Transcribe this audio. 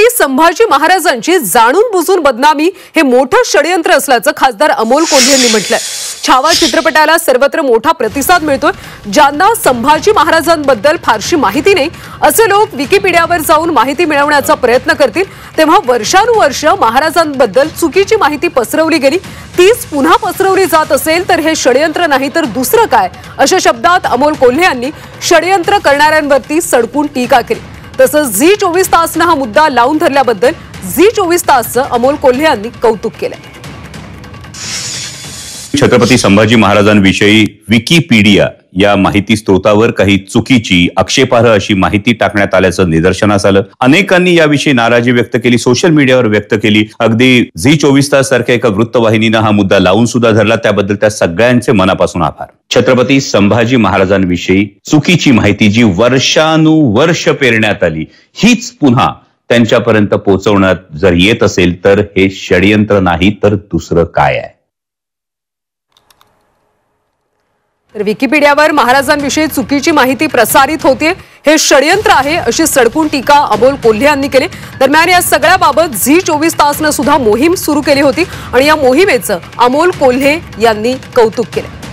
छत्रपती संभाजी महाराजांची जाणून बुजून बदनामी हे मोठं षडयंत्र असल्याचं खासदार अमोल कोल्हे यांनी म्हटलंय। छावा चित्रपटाला सर्वत्र मोठा प्रतिसाद मिळतोय। ज्यांना संभाजी महाराजांबद्दल फारशी माहिती नाही असे लोक विकिपीडियावर जाऊन माहिती मिळवण्याचा प्रयत्न करतील, तेव्हा वर्षानुवर्ष महाराजांबद्दल चुकीची माहिती पसरवली गेली, तीच पुन्हा पसरवली जात असेल तर हे षडयंत्र नाही तर दुसरं काय, अशा शब्दात अमोल कोल्हे यांनी षडयंत्र करणाऱ्यांवरती सडकून टीका केली। तसंच झी24 तासनं हा मुद्दा लावून धरल्याबद्दल झी24 तासचं अमोल कोल्हे यांनी कौतुक केलंय। छत्रपती संभाजी महाराजांविषयी विकिपीडिया या माहिती स्त्रोतावर काही चुकीची आक्षेपार्ह अशी माहिती टाकण्यात आल्याचं निदर्शनास आलं। अनेकांनी याविषयी नाराजी व्यक्त केली, सोशल मीडियावर व्यक्त केली। अगदी झी24 तास सारख्या एका वृत्तवाहिनीनं हा मुद्दा लावून सुद्धा धरला, त्याबद्दल त्या सगळ्यांचे मनापासून आभार। छत्रपती संभाजी महाराजांविषयी चुकीची माहिती जी वर्षानुवर्ष पेरण्यात आली हीच पुन्हा त्यांच्यापर्यंत पोहोचवण्यात जर येत असेल तर हे षडयंत्र नाही तर दुसरं काय आहे। विकिपीडियावर महाराजांविषयी चुकीची माहिती प्रसारित होते, हे षडयंत्र आहे अशी सडकून टीका अमोल कोल्हे यांनी केली। दरम्यान या सगळ्याबाबत झी24 तासनं सुद्धा मोहीम सुरू केली होती आणि या मोहिमेचं अमोल कोल्हे यांनी कौतुक केले।